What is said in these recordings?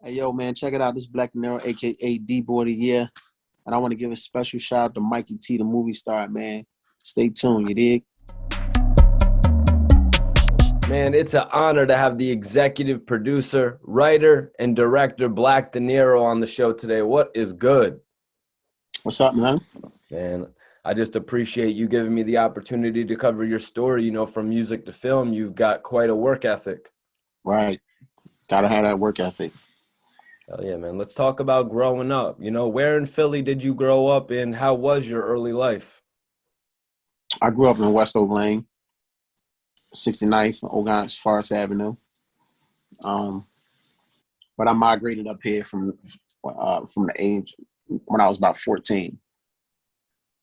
Hey, yo, man, check it out. This is Black Deniro, a.k.a. D-Boy of the Year. And I want to give a special shout out to Mikey T, the movie star, man. Stay tuned, you dig? Man, it's an honor to have the executive producer, writer, and director Black Deniro on the show today. What is good? What's up, man? Man, I just appreciate you giving me the opportunity to cover your story. You know, from music to film, you've got quite a work ethic. Right. Gotta have that work ethic. Hell yeah, man. Let's talk about growing up. You know, where in Philly did you grow up and how was your early life? I grew up in West Oak Lane, 69th, Ogontz, Forest Avenue. But I migrated up here from the age when I was about 14.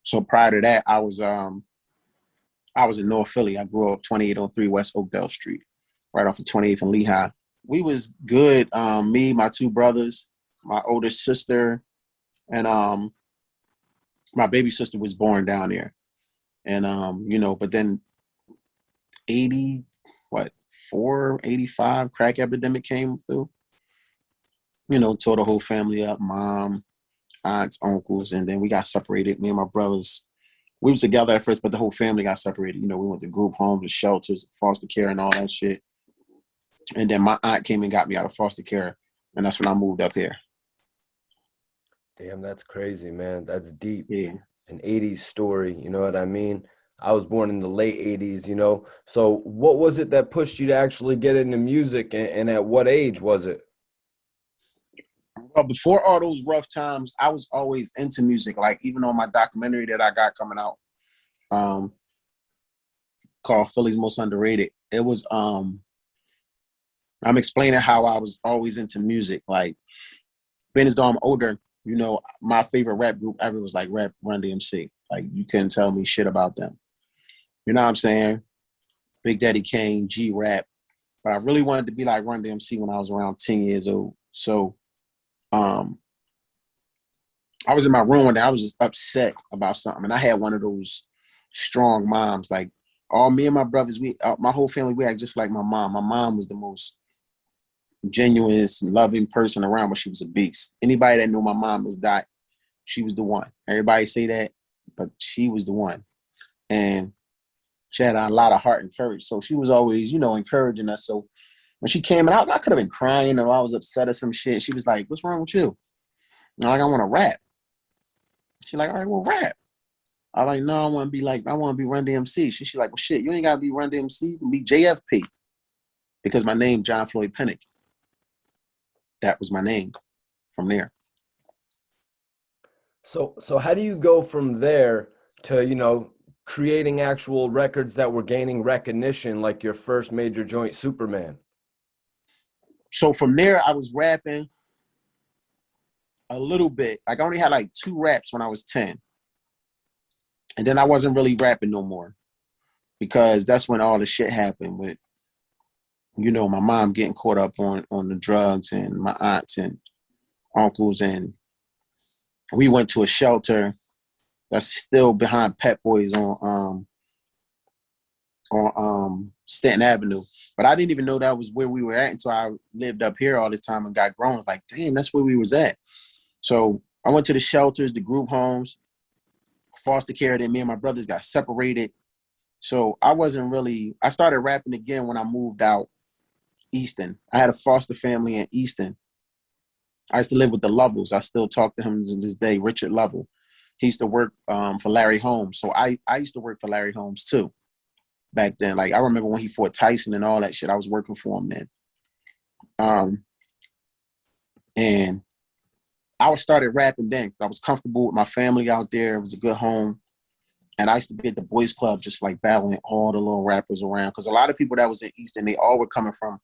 So prior to that, I was in North Philly. I grew up 2803 West Oakdale Street, right off of 28th and Lehigh. We was good. Me, my two brothers, my older sister, and my baby sister was born down there. And but then 85 crack epidemic came through. Tore the whole family up, mom, aunts, uncles, and then we got separated. Me and my brothers, we was together at first, but the whole family got separated. We went to group homes, and shelters, foster care, and all that shit. And then my aunt came and got me out of foster care, and that's when I moved up here. Damn, that's crazy, man. That's deep. Yeah. An 80s story, you know what I mean? I was born in the late 80s, So what was it that pushed you to actually get into music, and at what age was it? Well, before all those rough times, I was always into music. Like, even on my documentary that I got coming out, called Philly's Most Underrated, it was I'm explaining how I was always into music. Like, being as though I'm older, my favorite rap group ever was like Rap Run DMC. Like, you couldn't tell me shit about them. You know what I'm saying? Big Daddy Kane, G-Rap. But I really wanted to be like Run DMC when I was around 10 years old. So I was in my room one day. I was just upset about something. And I had one of those strong moms. Like, all me and my brothers, my whole family, we act just like my mom. My mom was the most genuine, loving person around, but she was a beast. Anybody that knew my mom was that, she was the one. Everybody say that, but she was the one. And she had a lot of heart and courage. So she was always, encouraging us. So when she came out, I could have been crying or I was upset or some shit. She was like, "What's wrong with you?" And I'm like, "I want to rap." She's like, "All right, well, rap." I'm like, "No, I want to be Run DMC." She's like, "Well, shit, you ain't got to be Run DMC. You can be JFP." Because my name, John Floyd Pennick. That was my name from there. So how do you go from there to, creating actual records that were gaining recognition, like your first major joint, Superman? So from there, I was rapping a little bit. Like, I only had like 2 raps when I was 10. And then I wasn't really rapping no more because that's when all the shit happened with, my mom getting caught up on the drugs and my aunts and uncles. And we went to a shelter that's still behind Pet Boys on Stanton Avenue. But I didn't even know that was where we were at until I lived up here all this time and got grown. I was like, damn, that's where we was at. So I went to the shelters, the group homes, foster care. Then me and my brothers got separated. So I started rapping again when I moved out Easton. I had a foster family in Easton. I used to live with the Lovels. I still talk to him to this day, Richard Lovell. He used to work for Larry Holmes. So I used to work for Larry Holmes too back then. Like, I remember when he fought Tyson and all that shit. I was working for him then. And I started rapping then because I was comfortable with my family out there. It was a good home. And I used to be at the boys club just like battling all the little rappers around. Because a lot of people that was in Easton, they all were coming from,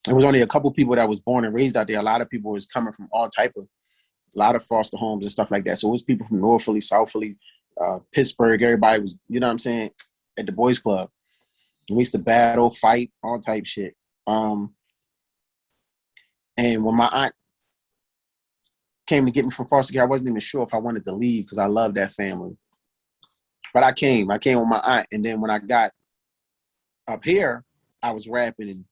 there was only a couple people that was born and raised out there. A lot of people was coming from a lot of foster homes and stuff like that. So it was people from North Philly, South Philly, Pittsburgh. Everybody was, you know what I'm saying, at the boys club. And we used to battle, fight, all type shit. And when my aunt came to get me from foster care, I wasn't even sure if I wanted to leave because I loved that family. But I came with my aunt. And then when I got up here, I was rapping and,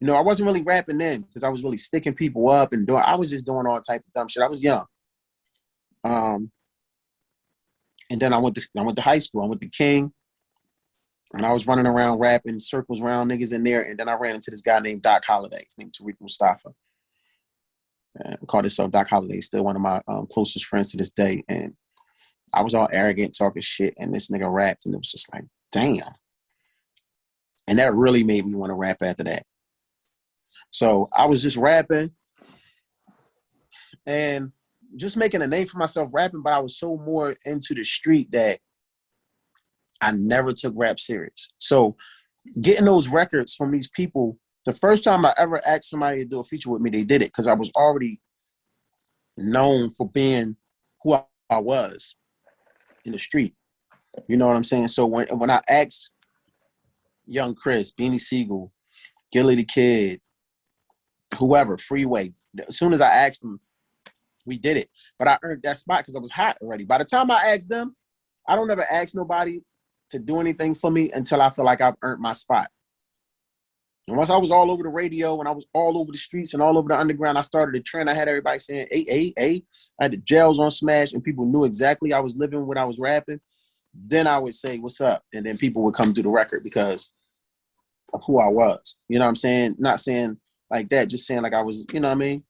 You know, I wasn't really rapping then because I was really sticking people up and I was just doing all type of dumb shit. I was young. And then I went to high school. I went to King, and I was running around rapping circles around niggas in there. And then I ran into this guy named Doc Holliday. His name Tariq Mustafa. Called himself Doc Holliday. Still one of my closest friends to this day. And I was all arrogant, talking shit, and this nigga rapped, and it was just like, damn. And that really made me want to rap after that. So I was just rapping and just making a name for myself rapping, but I was so more into the street that I never took rap serious. So getting those records from these people, the first time I ever asked somebody to do a feature with me, they did it because I was already known for being who I was in the street. You know what I'm saying? So when I asked Young Chris, Beanie Sigel, Gilly the Kid, whoever, Freeway, as soon as I asked them, we did it. But I earned that spot because I was hot already. By the time I asked them, I don't ever ask nobody to do anything for me until I feel like I've earned my spot. And once I was all over the radio and I was all over the streets and all over the underground, I started a trend. I had everybody saying, hey. I had the jails on smash and people knew exactly I was living when I was rapping. Then I would say, what's up? And then people would come do the record because of who I was. You know what I'm saying? Not saying like that, just saying like I was, you know what I mean?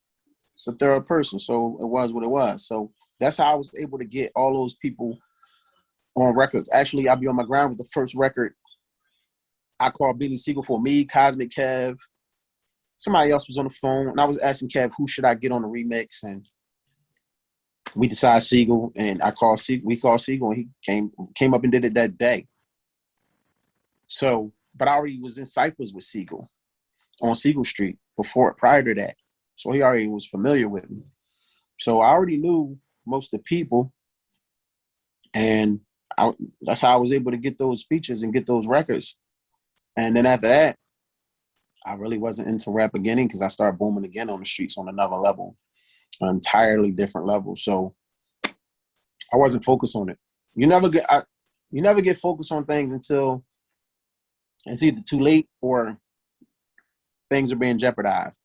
It's a third person. So it was what it was. So that's how I was able to get all those people on records. Actually, I'll be on my ground with the first record. I called Beanie Sigel for me, Cosmic Kev. Somebody else was on the phone, and I was asking Kev, who should I get on the remix? And we decided Sigel, and we called Sigel, and he came up and did it that day. So, but I already was in ciphers with Sigel on Sigel Street prior to that. So he already was familiar with me. So I already knew most of the people, and that's how I was able to get those features and get those records. And then after that, I really wasn't into rap again because I started booming again on the streets on another level, an entirely different level. So I wasn't focused on it. You never get focused on things until it's either too late or things are being jeopardized.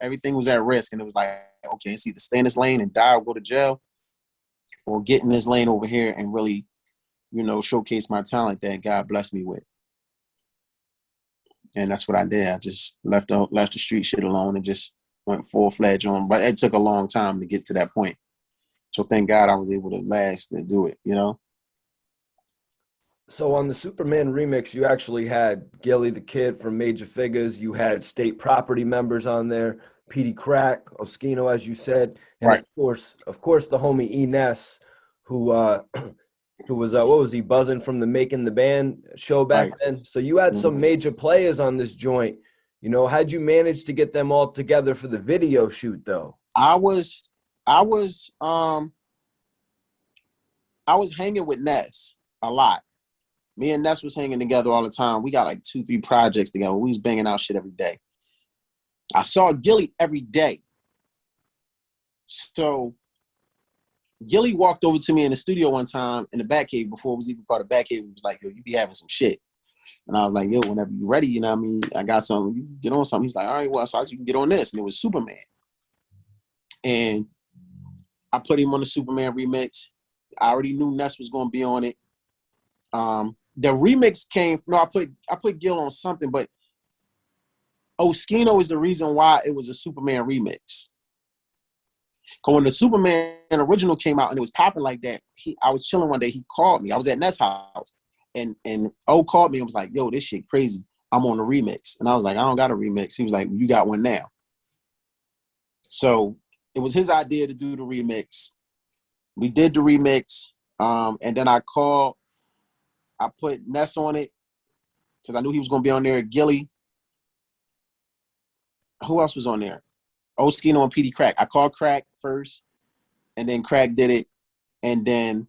Everything was at risk, and it was like, okay, it's either stay in this lane and die or go to jail, or get in this lane over here and really, showcase my talent that God blessed me with. And that's what I did. I just left the street shit alone and just went full-fledged on. But it took a long time to get to that point. So thank God I was able to last and do it, So on the Superman remix, you actually had Gilly the Kid from Major Figures. You had State Property members on there, Petey Crack, Oschino, as you said, and right. of course, the homie Ines, who was what was he buzzing from the Making the Band show back then? So you had some major players on this joint. How'd you manage to get them all together for the video shoot though? I was hanging with Ness a lot. Me and Ness was hanging together all the time. We got like 2-3 projects together. We was banging out shit every day. I saw Gilly every day. So Gilly walked over to me in the studio one time in the Batcave before it was even part of Batcave. He was like, yo, you be having some shit. And I was like, yo, whenever you're ready, you know what I mean? I got something. You get on something. He's like, all right, well, so you can get on this. And it was Superman. And I put him on the Superman remix. I already knew Ness was going to be on it. The remix I put Gil on something, but Oschino is the reason why it was a Superman remix. Because when the Superman original came out and it was popping like that, I was chilling one day. He called me. I was at Ness' house, and O called me and was like, "Yo, this shit crazy. I'm on the remix." And I was like, "I don't got a remix." He was like, "You got one now." So it was his idea to do the remix. We did the remix, and then I put Ness on it because I knew he was going to be on there. Gilly. Who else was on there? Oschino and Petey Crack. I called Crack first, and then Crack did it. And then,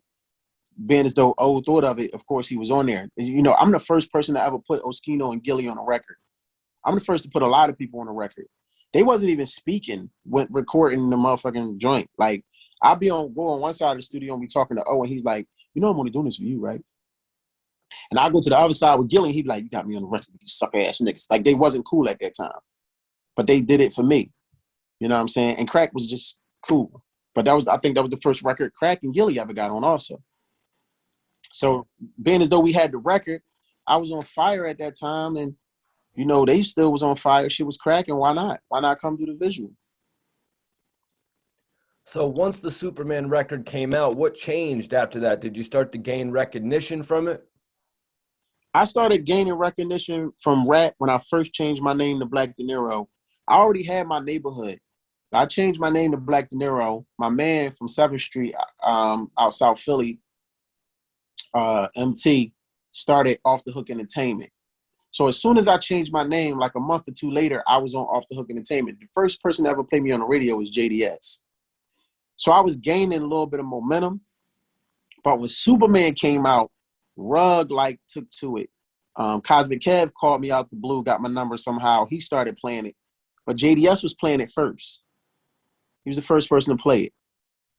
being as though O thought of it, of course, he was on there. I'm the first person to ever put Oschino and Gilly on a record. I'm the first to put a lot of people on a record. They wasn't even speaking when recording the motherfucking joint. Like, I'll go on one side of the studio and be talking to O, and he's like, I'm only doing this for you, right? And I go to the other side with Gilly, and he'd be like, you got me on the record with these sucker-ass niggas. Like, they wasn't cool at that time. but they did it for me. You know what I'm saying? And Crack was just cool. But I think that was the first record Crack and Gilly ever got on also. So being as though we had the record, I was on fire at that time, and you know, they still was on fire. Shit was cracking. Why not? Why not come do the visual? So once the Superman record came out, what changed after that? Did you start to gain recognition from it? I started gaining recognition from rap when I first changed my name to Black Deniro. I already had my neighborhood. I changed my name to Black Deniro. My man from 7th Street, out South Philly, MT, started Off the Hook Entertainment. So as soon as I changed my name, like a month or two later, I was on Off the Hook Entertainment. The first person to ever play me on the radio was JDS. So I was gaining a little bit of momentum. But when Superman came out, Rug like took to it. Cosmic Kev called me out the blue, got my number somehow. He started playing it. But JDS was playing it first. He was the first person to play it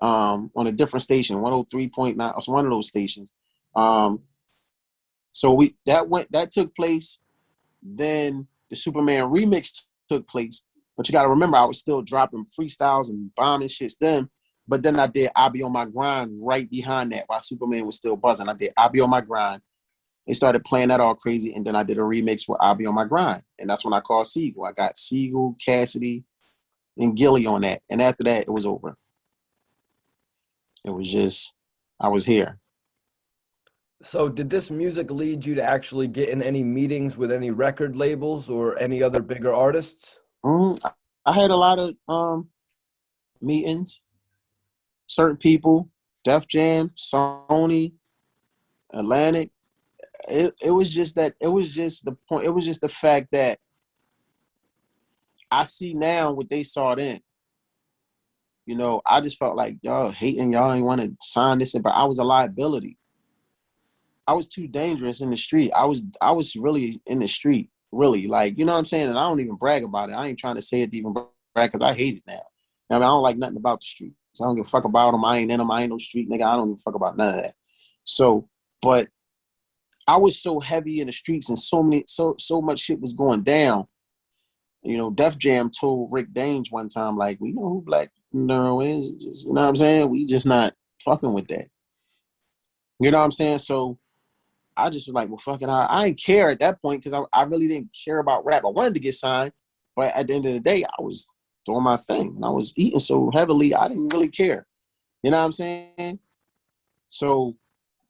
on a different station, 103.9, or one of those stations. So that took place. Then the Superman remix took place. But you got to remember, I was still dropping freestyles and bombing shits then. But then I did I'll Be On My Grind right behind that while Superman was still buzzing. I did I'll Be On My Grind. They started playing that all crazy. And then I did a remix for I'll Be On My Grind. And that's when I called Sigel. I got Sigel, Cassidy, and Gilly on that. And after that, it was over. It was just, I was here. So did this music lead you to actually get in any meetings with any record labels or any other bigger artists? I had a lot of meetings. Certain people, Def Jam, Sony, Atlantic. It was just that, it was just the point, it was just the fact that I see now what they saw then. You know, I just felt like y'all hating, y'all ain't want to sign this, but I was a liability. I was too dangerous in the street. I was really in the street, really. Like, you know what I'm saying? And I don't even brag about it. I ain't trying to say it to even brag because I hate it now. I mean, I don't like nothing about the street. So I don't give a fuck about them. I ain't in them. I ain't no street nigga. I don't give a fuck about none of that. So, but I was so heavy in the streets and so much shit was going down. You know, Def Jam told Rick Dange one time, like, we know who Black Neuro is. Just, you know what I'm saying? We just not fucking with that. You know what I'm saying? So I just was like, well, fucking, I didn't care at that point because I really didn't care about rap. I wanted to get signed, but at the end of the day, I was doing my thing. And I was eating so heavily, I didn't really care. You know what I'm saying? So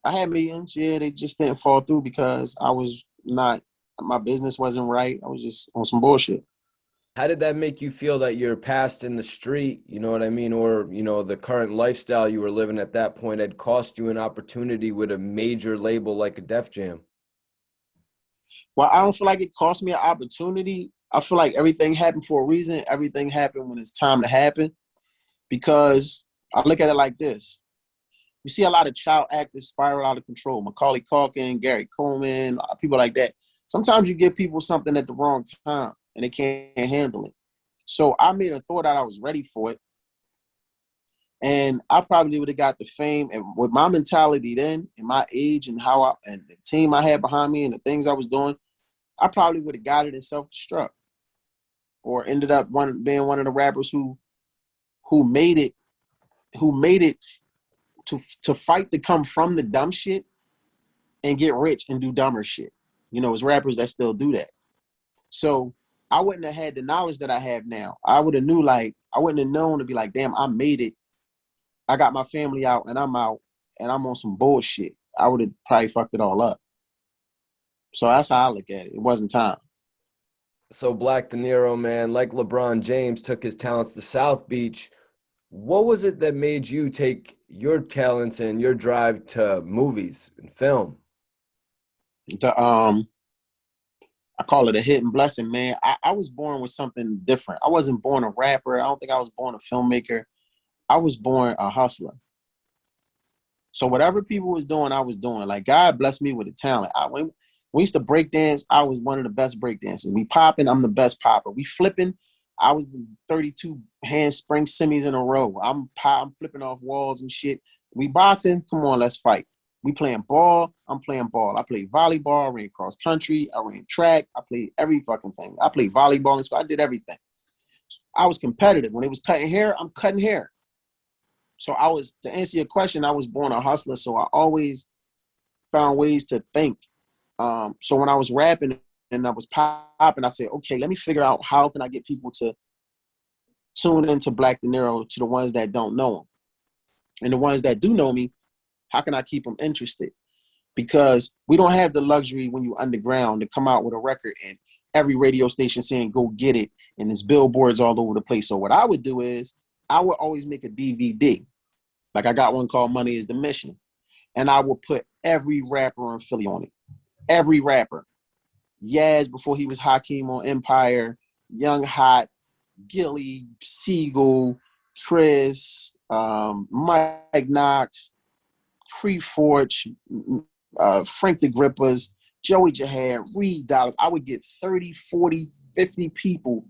I had meetings. Yeah, they just didn't fall through because I was not, my business wasn't right. I was just on some bullshit. How did that make you feel that your past in the street, you know what I mean, or, you know, the current lifestyle you were living at that point had cost you an opportunity with a major label like a Def Jam? Well, I don't feel like it cost me an opportunity. I feel like everything happened for a reason. Everything happened when it's time to happen, because I look at it like this. You see a lot of child actors spiral out of control. Macaulay Culkin, Gary Coleman, people like that. Sometimes you give people something at the wrong time and they can't handle it. So I made a thought that I was ready for it. And I probably would have got the fame. And with my mentality then, and my age, and and the team I had behind me and the things I was doing, I probably would have got it in self-destruct, or ended up being one of the rappers who made it to fight to come from the dumb shit and get rich and do dumber shit. You know, it's rappers that still do that. So I wouldn't have had the knowledge that I have now. I would have knew, like, I wouldn't have known to be like, damn, I made it. I got my family out and I'm out and I'm on some bullshit. I would have probably fucked it all up. So that's how I look at it. It wasn't time. So Black Deniro, man, like LeBron James took his talents to South Beach. What was it that made you take your talents and your drive to movies and film? I call it a hidden blessing, man. I was born with something different. I wasn't born a rapper. I don't think I was born a filmmaker. I was born a hustler. So whatever people was doing, I was doing. Like, God blessed me with a talent. When we used to break dance, I was one of the best break dancers. We popping, I'm the best popper. We flipping, I was the 32 handspring semis in a row. I'm flipping off walls and shit. We boxing, come on, let's fight. We playing ball, I'm playing ball. I played volleyball, I ran cross country, I ran track, I played every fucking thing. I played volleyball, and so I did everything. I was competitive. When it was cutting hair, I'm cutting hair. So to answer your question, I was born a hustler. So I always found ways to think. So when I was rapping and I was popping, I said, okay, let me figure out how can I get people to tune into Black Deniro, to the ones that don't know him. And the ones that do know me, how can I keep them interested? Because we don't have the luxury when you underground to come out with a record and every radio station saying go get it, and there's billboards all over the place. So what I would do is I would always make a DVD. Like I got one called Money is the Mission. And I would put every rapper in Philly on it. Every rapper. Yaz before he was Hakeem on Empire, Young Hot, Gilly, Sigel, Chris, Mike Knox, Free Forge, Frank the Grippers, Joey Jahad, Reed Dollars. I would get 30, 40, 50 people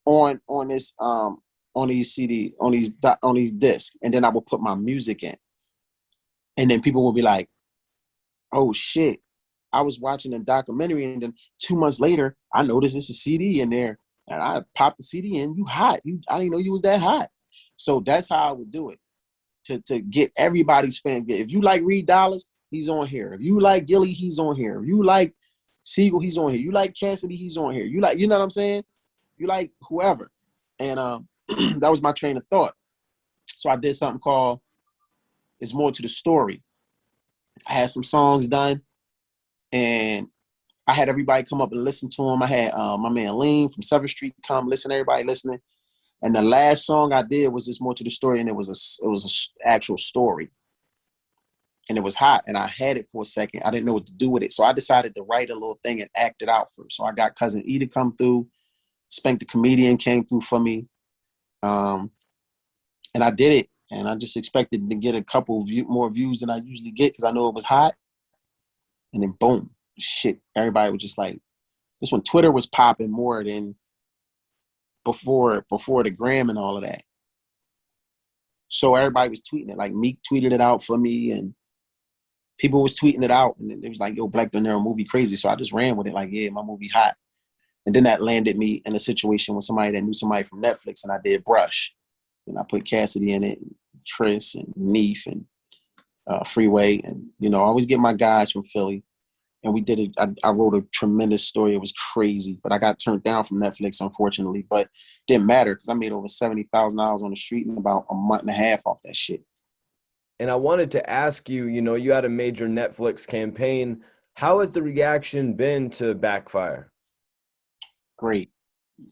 on this on these CD, on these discs, and then I would put my music in. And then people would be like, oh shit. I was watching a documentary, and then 2 months later, I noticed there's a CD in there, and I popped the CD in. You hot. I didn't know you was that hot. So that's how I would do it to get everybody's fans. If you like Reed Dollars, he's on here. If you like Gilly, he's on here. If you like Sigel, he's on here. You like Cassidy, he's on here. You know what I'm saying? You like whoever. And that was my train of thought. So I did something called It's More to the Story. I had some songs done, and I had everybody come up and listen to them. I had my man Lean from 7th Street come listen, everybody listening. And the last song I did was Just More to the Story, and it was a actual story. And it was hot, and I had it for a second. I didn't know what to do with it. So I decided to write a little thing and act it out first. So I got Cousin E to come through. Spank the Comedian came through for me. And I did it. And I just expected to get a couple more views than I usually get because I know it was hot. And then boom, shit. Everybody was just like, this when Twitter was popping more than before the gram and all of that. So everybody was tweeting it. Like Meek tweeted it out for me, and people was tweeting it out, and it was like, yo, Black Deniro movie crazy. So I just ran with it like, yeah, my movie hot. And then that landed me in a situation with somebody that knew somebody from Netflix, and I did Brush. And I put Cassidy in it, and Chris and Neef and Freeway. And, I always get my guys from Philly. And we did it. I wrote a tremendous story. It was crazy, but I got turned down from Netflix, unfortunately. But it didn't matter because I made over $70,000 on the street in about a month and a half off that shit. And I wanted to ask you, you had a major Netflix campaign. How has the reaction been to Backfire? Great.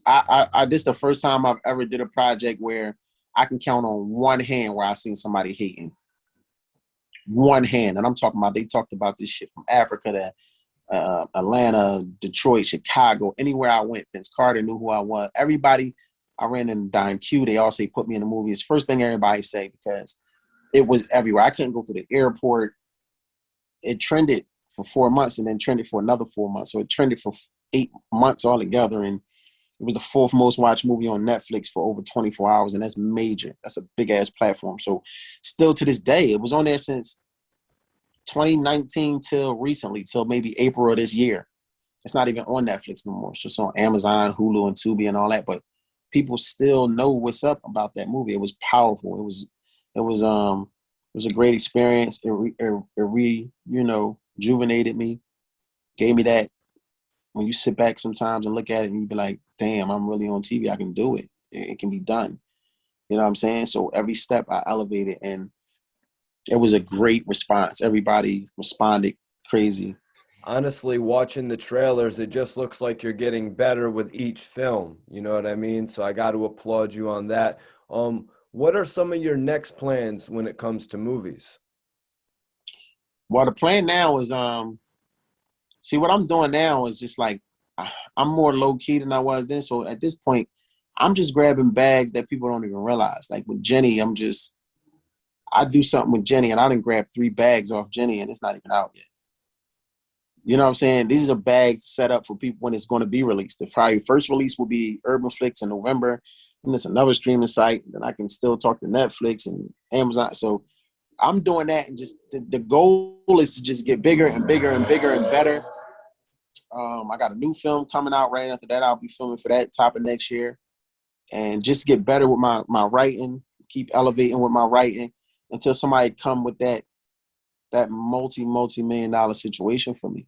I this is the first time I've ever did a project where I can count on one hand where I seen somebody hating. One hand. And I'm talking about, they talked about this shit from Africa to Atlanta, Detroit, Chicago, anywhere I went. Vince Carter knew who I was. Everybody, I ran in Dime Q, they all say, put me in the movie. It's the first thing everybody say because it was everywhere. I couldn't go to the airport. It trended for 4 months and then trended for another 4 months. So it trended for 8 months altogether. And it was the 4th most watched movie on Netflix for over 24 hours. And that's major. That's a big ass platform. So still to this day, it was on there since 2019 till recently, till maybe April of this year. It's not even on Netflix no more. It's just on Amazon, Hulu, and Tubi and all that. But people still know what's up about that movie. It was powerful. It was a great experience. It rejuvenated me, gave me that. When you sit back sometimes and look at it and you be like, damn, I'm really on TV. I can do it. It can be done. You know what I'm saying? So every step I elevated, and it was a great response. Everybody responded crazy. Honestly, watching the trailers, it just looks like you're getting better with each film. You know what I mean? So I got to applaud you on that. What are some of your next plans when it comes to movies? Well, the plan now is see, what I'm doing now is just like, I'm more low key than I was then. So at this point, I'm just grabbing bags that people don't even realize. Like with Jenny, I do something with Jenny and I didn't grab 3 bags off Jenny and it's not even out yet. You know what I'm saying? These are bags set up for people when it's going to be released. The probably first release will be Urban Flix in November. And it's another streaming site. Then I can still talk to Netflix and Amazon. So I'm doing that, and just the goal is to just get bigger and bigger and bigger and better. I got a new film coming out right after that. I'll be filming for that top of next year. and just get better with my writing, keep elevating with my writing until somebody come with that multi-million dollar situation for me.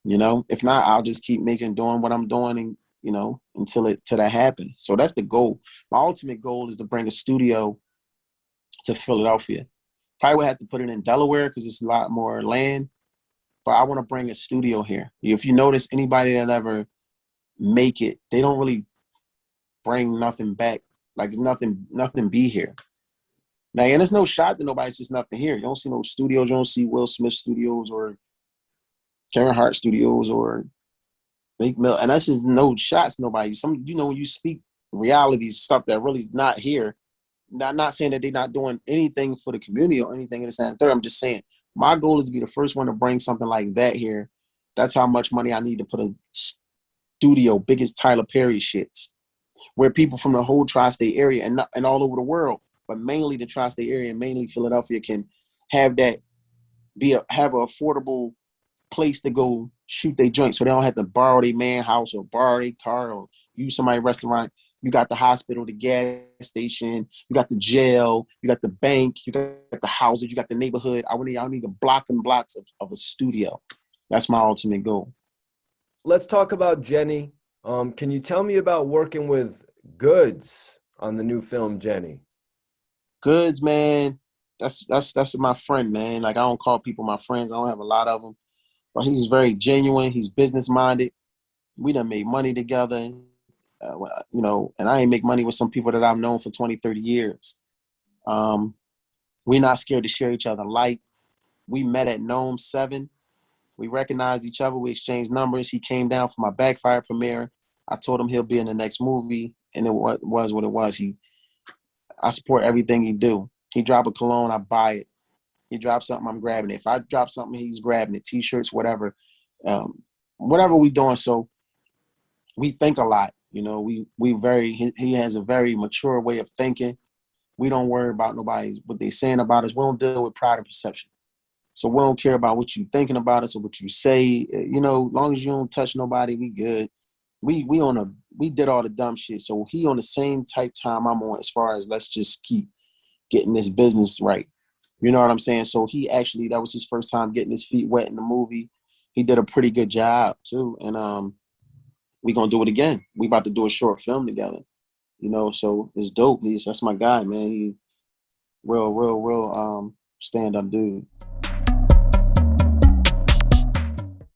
You know, if not, I'll just keep doing what I'm doing, and till that happens. So that's the goal. My ultimate goal is to bring a studio to Philadelphia. Probably would have to put it in Delaware because it's a lot more land. But I want to bring a studio here. If you notice, anybody that ever make it, they don't really bring nothing back. Like nothing be here. Now, and there's no shot to nobody. It's just nothing here. You don't see no studios. You don't see Will Smith studios or Kevin Hart studios or Meek Mill. And that's just no shots. Nobody. When you speak reality stuff that really is not here. Not saying that they're not doing anything for the community or anything in the and third. I'm just saying my goal is to be the first one to bring something like that here. That's how much money I need to put a studio, big as Tyler Perry shits, where people from the whole tri-state area and all over the world, but mainly the tri-state area and mainly Philadelphia can have that have an affordable place to go shoot their joint, so they don't have to borrow their man house or borrow their car or use somebody's restaurant. You got the hospital, the gas station, you got the jail, you got the bank, you got the houses, you got the neighborhood. I need a block and blocks of a studio. That's my ultimate goal. Let's talk about Jenny. Can you tell me about working with Goods on the new film Jenny? Goods, man. That's my friend, man. Like, I don't call people my friends. I don't have a lot of them. But he's very genuine. He's business minded. We done made money together, and I ain't make money with some people that I've known for 20, 30 years. We're not scared to share each other light. We met at Gnome 7. We recognized each other. We exchanged numbers. He came down for my Backfire premiere. I told him he'll be in the next movie, and it was what it was. I support everything he do. He drop a cologne, I buy it. He drops something, I'm grabbing it. If I drop something, he's grabbing it. T-shirts, whatever. Whatever we doing. So we think a lot. He has a very mature way of thinking. We don't worry about what they saying about us. We don't deal with pride and perception. So we don't care about what you thinking about us or what you say. As long as you don't touch nobody, we good. We did all the dumb shit. So he on the same type time I'm on as far as let's just keep getting this business right. You know what I'm saying? So that was his first time getting his feet wet in the movie. He did a pretty good job too. And we gonna do it again. We about to do a short film together. So it's dope. That's my guy, man. He real stand up dude.